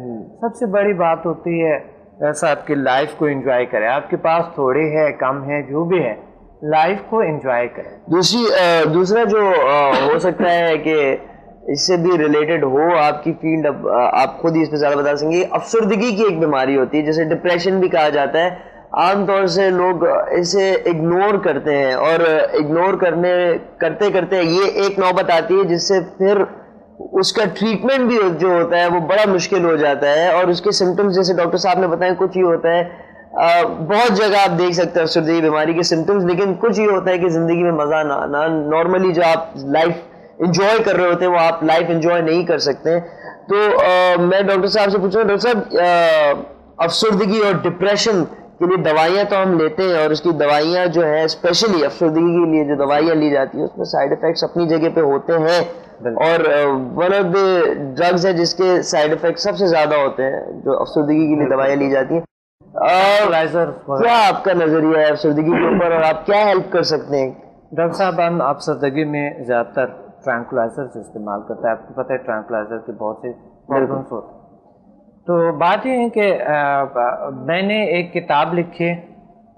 سب سے بڑی بات ہوتی ہے ایسا آپ کی لائف کو انجوائے کریں. آپ کے پاس تھوڑی ہے کم ہے جو بھی ہے, لائف کو انجوائے کریں. دوسرا جو ہو سکتا ہے کہ اس سے بھی ریلیٹڈ ہو آپ کی فیلڈ, آپ خود ہی اس پہ زیادہ بتا سکیں گے, افسردگی کی ایک بیماری ہوتی ہے جسے ڈپریشن بھی کہا جاتا ہے. عام طور سے لوگ اسے اگنور کرتے ہیں اور اگنور کرتے کرتے یہ ایک نوبت آتی ہے جس سے پھر اس کا ٹریٹمنٹ بھی جو ہوتا ہے وہ بڑا مشکل ہو جاتا ہے, اور اس کے سمٹمز جیسے ڈاکٹر صاحب نے بتایا کچھ ہی ہوتا ہے. بہت جگہ آپ دیکھ سکتے ہیں افسردگی بیماری کے سمٹمز, لیکن کچھ یہ ہوتا ہے کہ زندگی میں مزہ نہ آنا, نارملی جو آپ لائف انجوائے کر رہے ہوتے ہیں وہ آپ لائف انجوائے نہیں کر سکتے. تو میں ڈاکٹر صاحب سے پوچھوں, ڈاکٹر صاحب افسردگی اور ڈپریشن کے لیے دوائیاں تو ہم لیتے ہیں, اور اس کی دوائیاں جو ہے اسپیشلی افسردگی کے لیے جو دوائیاں لی جاتی ہیں اس میں سائیڈ افیکٹس اپنی جگہ پہ ہوتے ہیں, اور ون آف دی ڈرگز ہے جس کے سائیڈ افیکٹ سب سے زیادہ ہوتے ہیں جو افسردگی کے لیے دوائیاں لی جاتی ہیں. کیا آپ کا نظریہ ہے افسردگی کے اوپر, اور آپ کیا ہیلپ کر سکتے ہیں؟ ڈاکٹر صاحب ہم افسردگی میں زیادہ تر ٹرانکلائزرز استعمال کرتے ہیں. آپ کو پتہ ہے ٹرانکلائزر کے بہت سے پرابلمس ہوتے ہیں. تو بات یہ ہے کہ میں نے ایک کتاب لکھی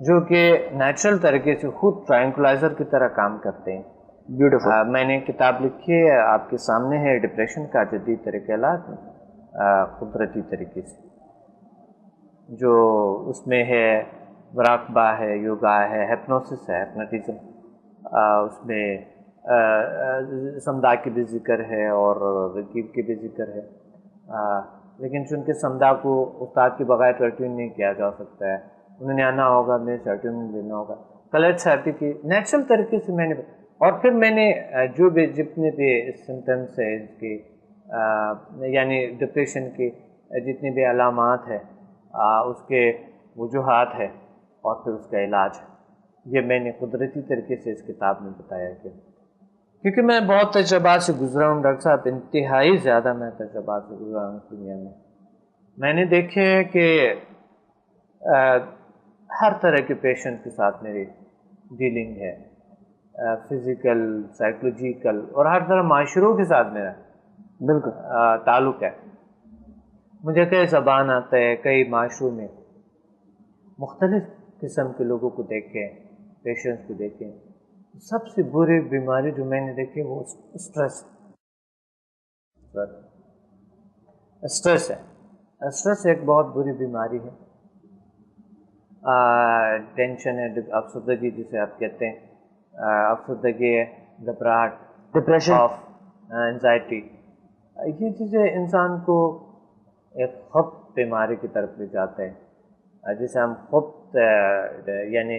جو کہ نیچرل طریقے سے خود ٹرانکلائزر کی طرح کام کرتے ہیں. بیوٹیفل. میں نے کتاب لکھی ہے, آپ کے سامنے ہے, ڈپریشن کا جدید طریقہ علاج قدرتی طریقے سے, جو اس میں ہے مراقبہ ہے, یوگا ہے, ہپنوسس ہے, ہپنوٹزم, اس میں سمدھا کی بھی ذکر ہے اور رکیب کی بھی ذکر ہے. لیکن چونکہ سمدھا کو استاد کے بغیر ٹرٹیون نہیں کیا جا سکتا ہے, انہوں نے آنا ہوگا, میں ٹرٹیون دینا ہوگا. کلر تھراپی کی نیچرل طریقے سے میں نے, اور پھر میں نے جو بھی جتنے بھی سمٹمس ہے اس کی, یعنی ڈپریشن کی جتنی بھی علامات ہے, اس کے وجوہات ہے اور پھر اس کا علاج ہے, یہ میں نے قدرتی طریقے سے اس کتاب میں بتایا. کیونکہ میں بہت تجربات سے گزرا ہوں ڈاکٹر صاحب, انتہائی زیادہ میں تجربات سے گزرا ہوں اس دنیا میں. میں نے دیکھے کہ ہر طرح کے پیشنٹ کے ساتھ میری ڈیلنگ ہے, فزیکل, سائیکولوجیکل, اور ہر طرح معاشروں کے ساتھ میرا بالکل تعلق ہے. مجھے کئی زبان آتا ہے, کئی معاشروں میں مختلف قسم کے لوگوں کو دیکھیں, پیشنٹس کو دیکھیں. سب سے بری بیماری جو میں نے دیکھی وہ اسٹریس ہے. اسٹریس ایک بہت بری بیماری ہے. ٹینشن ہے, افسردگی جسے آپ کہتے ہیں, افسردگی ہے, گھبراہٹ, ڈپریشن, انزائٹی, یہ چیزیں انسان کو ایک خفت بیماری کی طرف لے جاتے ہیں, جسے ہم خفت یعنی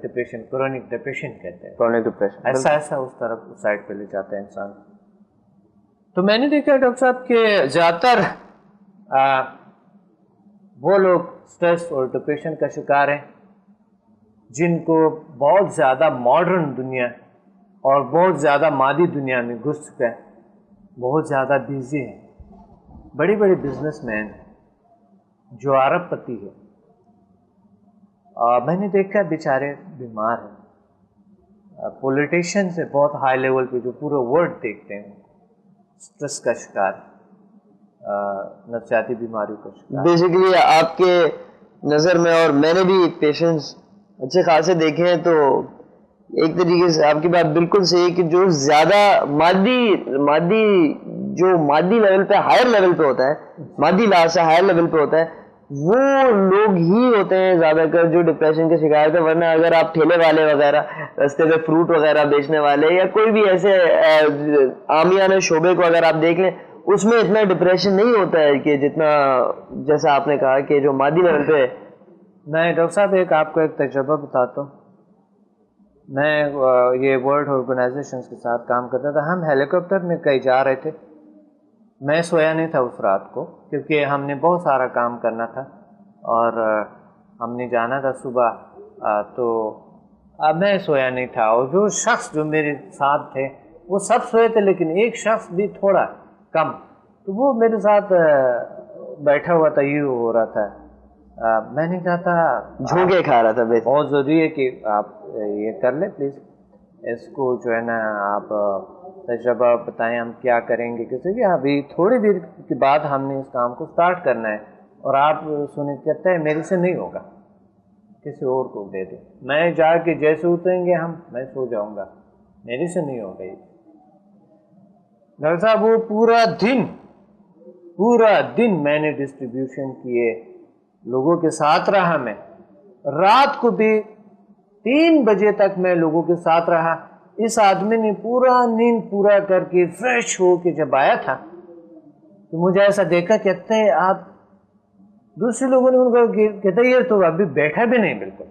ڈپریشن, کرونک ڈپریشن کہتے ہیں. کرونک ڈپریشن ایسا اس طرف اس سائڈ پہ لے جاتا ہے انسان. تو میں نے دیکھا ڈاکٹر صاحب کہ زیادہ تر وہ لوگ اسٹریس اور ڈپریشن کا شکار ہیں جن کو بہت زیادہ ماڈرن دنیا اور بہت زیادہ مادی دنیا میں گھس چکا ہے, بہت زیادہ بیزی ہیں, بڑی بڑی بزنس مین جو ارب پتی ہے. میں نے دیکھا بیچارے بیمار ہیں. پولیٹیشین سے بہت ہائی لیول پہ جو پورے ورلڈ دیکھتے ہیں اسٹریس کا شکار, نفسیاتی بیماریوں کا شکار. بیسیکلی آپ کے نظر میں, اور میں نے بھی پیشنٹس اچھے خاصے دیکھے ہیں, تو ایک طریقے سے آپ کی بات بالکل صحیح ہے کہ جو زیادہ مادی لیول پہ, ہائر لیول پہ ہوتا ہے, مادی لحاظ سے ہائر لیول پہ ہوتا ہے, وہ لوگ ہی ہوتے ہیں زیادہ کر جو ڈپریشن کی شکایت ہے. ورنہ اگر آپ ٹھیلے والے وغیرہ, رستے پہ فروٹ وغیرہ بیچنے والے, یا کوئی بھی ایسے عامیانہ شعبے کو اگر آپ دیکھ لیں, اس میں اتنا ڈپریشن نہیں ہوتا ہے کہ جتنا, جیسا آپ نے کہا کہ جو مادی لیول پہ. میں ڈاکٹر صاحب آپ کو ایک تجربہ بتاتا ہوں. میں یہ ورلڈ آرگنائزیشنز کے ساتھ کام کرتا تھا. ہم ہیلی کاپٹر میں کہیں جا رہے تھے. میں سویا نہیں تھا اس رات کو کیونکہ ہم نے بہت سارا کام کرنا تھا اور ہم نے جانا تھا صبح, تو میں سویا نہیں تھا. اور جو شخص جو میرے ساتھ تھے وہ سب سوئے تھے, لیکن ایک شخص بھی تھوڑا کم, تو وہ میرے ساتھ بیٹھا ہوا تھا, یہ ہو رہا تھا. میں نے کہا تھا, جھونکے کھا رہا تھا, بہت ضروری ہے کہ آپ یہ کر لیں پلیز, اس کو جو ہے نا آپ تجربہ بتائیں ہم کیا کریں گے، کسی کہ ابھی تھوڑی دیر کے بعد ہم نے اس کام کو سٹارٹ کرنا ہے، اور آپ سنیں کہتے ہیں میرے سے نہیں ہوگا، کسی اور کو دے دیں، میں جا کے جیسے اتریں گے ہم میں سو جاؤں گا، میرے سے نہیں ہوگا یہ۔ ڈاکٹر صاحب وہ پورا دن میں نے ڈسٹریبیوشن کیے، لوگوں کے ساتھ رہا، میں رات کو بھی 3 بجے تک میں لوگوں کے ساتھ رہا۔ اس آدمی نے پورا نیند پورا کر کے فریش ہو کے جب آیا تھا تو مجھے ایسا دیکھا، کہتے ہیں آپ، دوسرے لوگوں نے ان کو کہتے یہ تو ابھی بیٹھا بھی نہیں بالکل،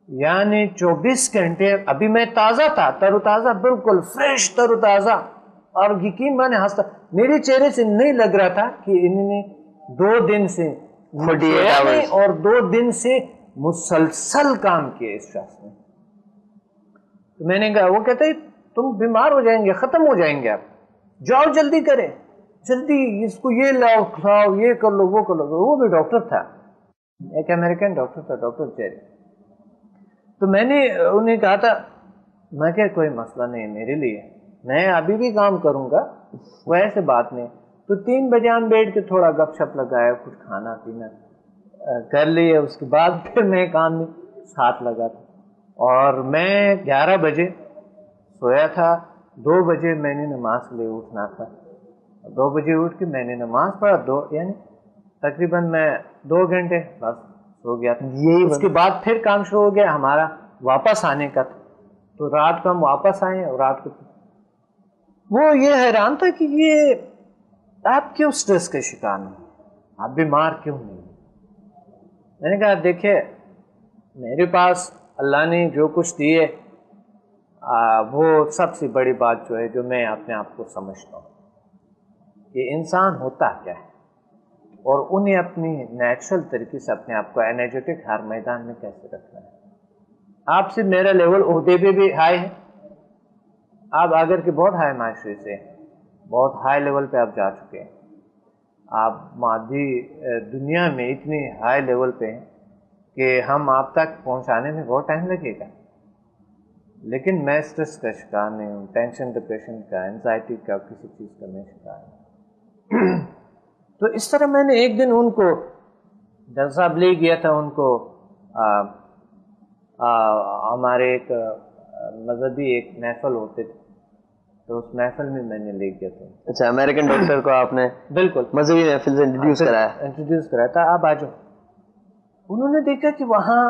یعنی 24 گھنٹے ابھی میں تازہ تھا، تر و تازہ، بالکل فریش تر و تازہ، اور یقین مانے ہنستا، میرے چہرے سے نہیں لگ رہا تھا کہ انہوں نے 2 دن سے 48 hours اور 2 دن سے مسلسل کام کیے اس شخص نے۔ تو میں نے کہا، وہ کہتے تم بیمار ہو جائیں گے، ختم ہو جائیں گے، آپ جاؤ جلدی کریں، جلدی اس کو یہ لاؤ کھلاؤ، یہ کر لو وہ کر لو۔ وہ بھی ڈاکٹر تھا، ایک امریکن ڈاکٹر تھا، ڈاکٹر چیری۔ تو میں نے انہیں کہا تھا، میں کہ کوئی مسئلہ نہیں میرے لیے، میں ابھی بھی کام کروں گا، وہ ایسے بات نہیں۔ تو 3 بجے ہم بیٹھ کے تھوڑا گپ شپ لگایا، کچھ کھانا پینا کر لیے، اس کے بعد پھر میں کام میں ساتھ لگا تھا، اور میں 11 بجے سویا تھا، 2 بجے میں نے نماز کے لیے اٹھنا تھا، 2 بجے اٹھ کے میں نے نماز پڑھا، یعنی تقریباً میں 2 گھنٹے بس سو گیا تھا۔ اس کے بعد پھر کام شروع ہو گیا ہمارا، واپس آنے کا تھا، تو رات کو ہم واپس آئے، اور رات کو وہ یہ حیران تھا کہ یہ آپ کیوں سٹریس کے شکار نہیں، آپ بیمار کیوں نہیں؟ میں نے کہا دیکھیں، میرے پاس اللہ نے جو کچھ دیے وہ سب سے بڑی بات جو ہے، جو میں اپنے آپ کو سمجھتا ہوں کہ انسان ہوتا کیا ہے، اور انہیں اپنی نیچرل طریقے سے اپنے آپ کو انرجیٹک ہر میدان میں کیسے رکھنا ہے۔ آپ سے میرا لیول عہدے پہ بھی ہائی ہے، آپ اگر کہ بہت ہائی معاشرے سے، بہت ہائی لیول پہ آپ جا چکے ہیں، آپ مادی دنیا میں اتنی ہائی لیول پہ ہیں کہ ہم آپ تک پہنچانے میں بہت ٹائم لگے گا، لیکن میں اسٹریس کا شکار نہیں ہوں، ٹینشن، ڈپریشن کا، انزائٹی کا، کسی چیز کا میں شکار نہیں۔ تو اس طرح میں نے ایک دن ان کو ڈاکٹر صاحب لے گیا تھا، ان کو ہمارے ایک مذہبی ایک محفل ہوتے تھے، تو اس محفل میں میں نے لے گیا تھا۔ اچھا، امریکن ڈاکٹر کو آپ نے بالکل مذہبی محفل سے انٹروڈیوس کرایا تھا، آپ آ جاؤ۔ انہوں نے دیکھا کہ وہاں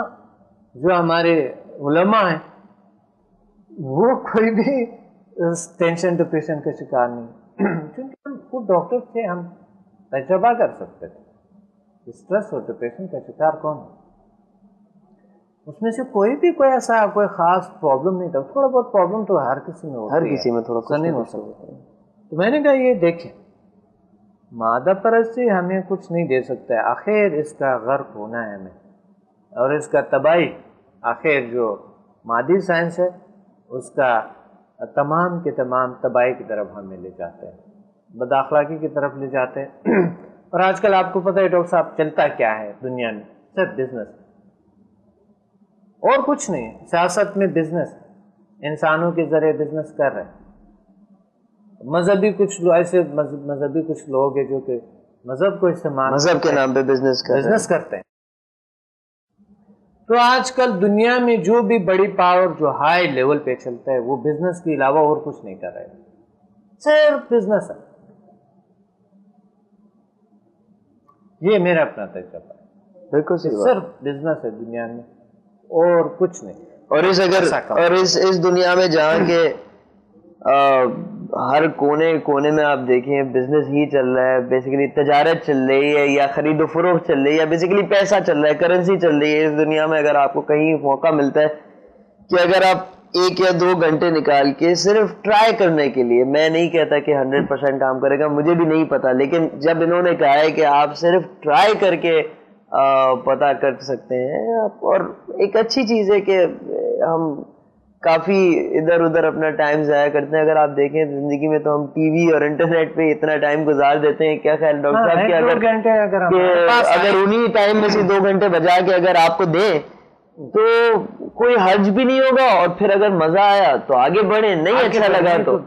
جو ہمارے علماء ہیں وہ کوئی بھی ٹینشن ڈپریشن کا شکار نہیں، کیونکہ ہم خود ڈاکٹر تھے، ہم تجربہ کر سکتے تھے اسٹریس اور ڈپریشن کا شکار کون ہے۔ اس میں سے کوئی ایسا کوئی خاص پرابلم نہیں تھا، تھوڑا بہت پرابلم تو ہر کسی میں ہوتی ہے، ہر کسی میں تھوڑا نہیں ہو سکتا۔ تو میں نے کہا یہ دیکھیں، مادہ پرستی ہمیں کچھ نہیں دے سکتا ہے، آخر اس کا غرق ہونا ہے ہمیں، اور اس کا تباہی، آخر جو مادی سائنس ہے اس کا تمام کے تمام تباہی کی طرف ہمیں لے جاتے ہیں، بد اخلاقی کی طرف لے جاتے ہیں۔ اور آج کل آپ کو پتہ ہے ڈاکٹر صاحب چلتا کیا ہے دنیا میں، صرف بزنس اور کچھ نہیں، سیاست میں بزنس، انسانوں کے ذریعے بزنس کر رہے ہیں۔ مذہبی کچھ لوگ ایسے مذہبی کچھ لوگ ہیں جو کہ مذہب کو استعمال مذہب کے نام پہ بزنس کرتے ہیں۔ تو آج کل دنیا میں جو بھی بڑی پاور جو ہائی لیول پہ چلتا ہے وہ بزنس کے علاوہ اور کچھ نہیں کر رہے، صرف بزنس ہے۔ یہ میرا اپنا تجربہ ہے، بالکل صرف بزنس ہے دنیا میں اور کچھ نہیں۔ اور اس دنیا میں جہاں کے ہر کونے میں آپ دیکھیں بزنس ہی چل رہا ہے، بیسیکلی تجارت چل رہی ہے، یا خرید و فروخت چل رہی ہے، یا بیسیکلی پیسہ چل رہا ہے، کرنسی چل رہی ہے اس دنیا میں۔ اگر آپ کو کہیں موقع ملتا ہے کہ اگر آپ 1 یا 2 گھنٹے نکال کے صرف ٹرائی کرنے کے لیے، میں نہیں کہتا کہ 100% کام کرے گا، مجھے بھی نہیں پتا، لیکن جب انہوں نے کہا ہے کہ آپ صرف ٹرائی کر کے پتا کر سکتے ہیں، اور ایک اچھی چیز ہے کہ ہم کافی ادھر ادھر اپنا ٹائم ضائع کرتے ہیں۔ اگر آپ دیکھیں زندگی میں تو ہم ٹی وی اور انٹرنیٹ پہ اتنا ٹائم گزار دیتے ہیں، کیا خیال ڈاکٹر صاحب کہ اگر انہی ٹائم میں سے 2 گھنٹے بجا کے اگر آپ کو دیں تو کوئی حرج بھی نہیں ہوگا, اور پھر اگر مزہ آیا تو آگے بڑھیں, نہیں اچھا لگا تو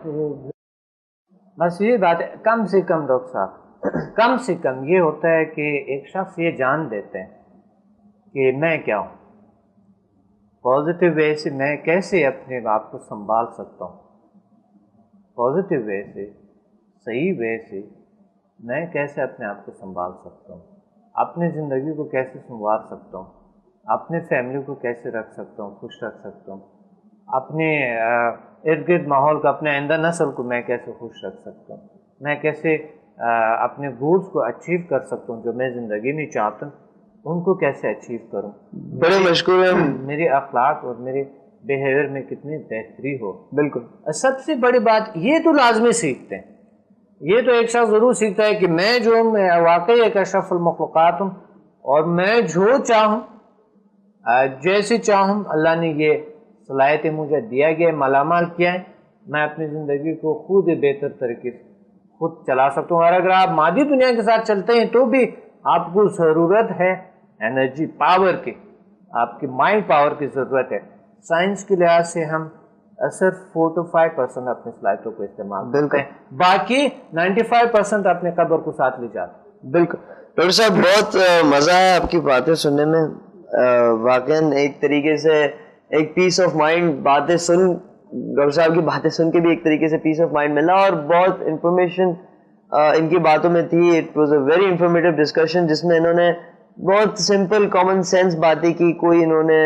بس یہ بات ہے. کم سے کم ڈاکٹر صاحب, کم سے کم یہ ہوتا ہے کہ ایک شخص یہ جان دیتے ہیں کہ میں کیا ہوں, پازیٹیو وے سے میں کیسے اپنے آپ کو سنبھال سکتا ہوں, پازیٹیو وے سے, صحیح وے سے میں کیسے اپنے آپ کو سنبھال سکتا ہوں, اپنی زندگی کو کیسے سنوار سکتا ہوں, اپنے فیملی کو کیسے رکھ سکتا ہوں, خوش رکھ سکتا ہوں, اپنے ارد گرد ماحول کو, اپنے آئندہ نسل کو میں کیسے خوش رکھ سکتا ہوں, میں کیسے اپنے گولز کو اچیو کر سکتا ہوں جو میں زندگی میں چاہتا ہوں, ان کو کیسے اچیو کروں, بڑے مشکور ہیں. میرے اخلاق اور میرے بیہیویئر میں کتنی بہتری ہو. بالکل. سب سے بڑی بات یہ تو لازمی سیکھتے ہیں, یہ تو ایک شخص ضرور سیکھتا ہے کہ میں جو ہوں میں واقعی ایک اشرف المخلوقات ہوں, اور میں جو چاہوں جیسے چاہوں, اللہ نے یہ صلاحیتیں مجھے دیا گیا, مالامال کیا ہے, میں اپنی زندگی کو خود بہتر طریقے سے خود چلا سکتا ہوں. اور اگر آپ مادی دنیا کے ساتھ چلتے ہیں تو بھی آپ کو ضرورت ہے انرجی پاور کی, آپ کی مائنڈ پاور کی ضرورت ہے. سائنس کے لحاظ سے ہم صرف 4 to 5% اپنی صلاحیتوں کو استعمال کرتے ہیں, باقی 95% اپنے قبر کو ساتھ لے جاتے ہیں. بالکل ڈاکٹر صاحب, بہت مزہ ہے آپ کی باتیں سننے میں. واقعاً ایک طریقے سے ایک پیس آف مائنڈ, باتیں سن ڈاکٹر صاحب کی باتیں سن کے بھی ایک طریقے سے پیس آف مائنڈ ملا, اور بہت انفارمیشن ان کی باتوں میں تھی. It was a very informative discussion جس میں انہوں نے بہت سمپل کامن سینس باتیں کی, کوئی انہوں نے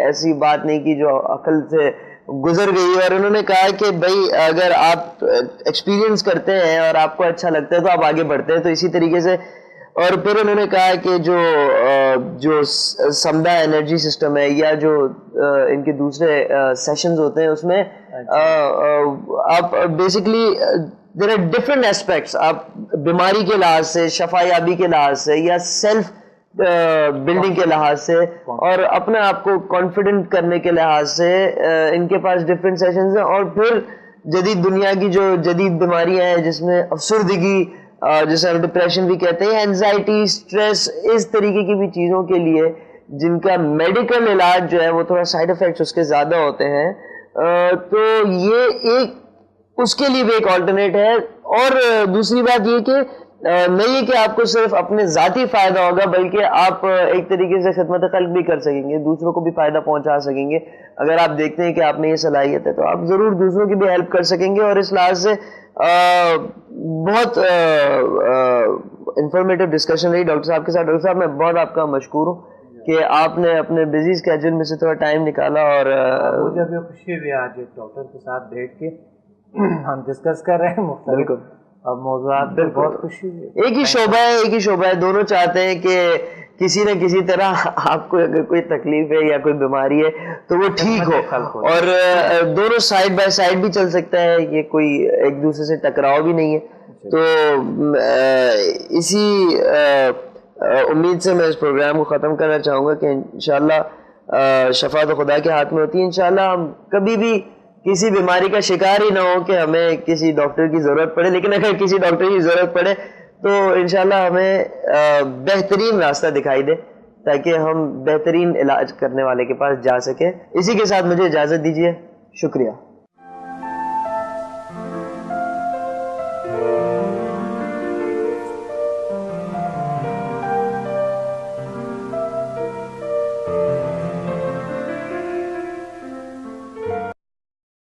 ایسی بات نہیں کی جو عقل سے گزر گئی. اور انہوں نے کہا کہ بھائی اگر آپ ایکسپیرینس کرتے ہیں اور آپ کو اچھا لگتا ہے تو آپ آگے بڑھتے ہیں. تو اسی طریقے سے, اور پھر انہوں نے کہا کہ جو سمدھا انرجی سسٹم ہے یا جو ان کے دوسرے سیشنز ہوتے ہیں اس میں آپ basically there are different aspects, آپ بیماری کے لحاظ سے, شفا یابی کے لحاظ سے, یا سیلف بلڈنگ کے لحاظ سے, اور اپنے آپ کو کانفیڈنٹ کرنے کے لحاظ سے ان کے پاس ڈفرینٹ سیشنز ہیں. اور پھر جدید دنیا کی جو جدید بیماریاں ہیں جس میں افسردگی, جسے ہم ڈپریشن بھی کہتے ہیں, اینزائٹی, اسٹریس, اس طریقے کی بھی چیزوں کے لیے جن کا میڈیکل علاج جو ہے وہ تھوڑا سائڈ افیکٹس اس کے زیادہ ہوتے ہیں, تو یہ ایک اس کے لیے بھی ایک آلٹرنیٹ ہے. اور دوسری بات یہ کہ نہیں کہ آپ کو صرف اپنے ذاتی فائدہ ہوگا, بلکہ آپ ایک طریقے سے خدمت خلق بھی کر سکیں گے, دوسروں کو بھی فائدہ پہنچا سکیں گے. اگر آپ دیکھتے ہیں کہ آپ میں یہ صلاحیت ہے تو آپ ضرور دوسروں کی بھی ہیلپ کر سکیں گے. اور اس لحاظ سے بہت انفارمیٹیو ڈسکشن رہی ڈاکٹر صاحب کے ساتھ. ڈاکٹر صاحب میں بہت آپ کا مشکور ہوں کہ آپ نے اپنے بزی اسکیجول میں سے تھوڑا ٹائم نکالا. اور مجھے بھی خوشی ہوئی آج ایک ڈاکٹر کے ساتھ بیٹھ کے ہم ڈسکس کر رہے ہیں مختلف موضوعات پہ, بہت خوشی ہوئی. ایک ہی شعبہ ہے, دونوں چاہتے ہیں کہ کسی نہ کسی طرح آپ کو اگر کوئی تکلیف ہے یا کوئی بیماری ہے تو وہ ٹھیک ہو, اور دونوں سائڈ بائی سائڈ بھی چل سکتا ہے, یہ کوئی ایک دوسرے سے ٹکراؤ بھی نہیں ہے. تو اسی امید سے میں اس پروگرام کو ختم کرنا چاہوں گا کہ انشاءاللہ شفا تو خدا کے ہاتھ میں ہوتی ہے. انشاءاللہ ہم کبھی بھی کسی بیماری کا شکار ہی نہ ہو کہ ہمیں کسی ڈاکٹر کی ضرورت پڑے, لیکن اگر کسی ڈاکٹر کی ضرورت پڑے تو انشاءاللہ ہمیں بہترین راستہ دکھائی دے تاکہ ہم بہترین علاج کرنے والے کے پاس جا سکیں. اسی کے ساتھ مجھے اجازت دیجیے, شکریہ.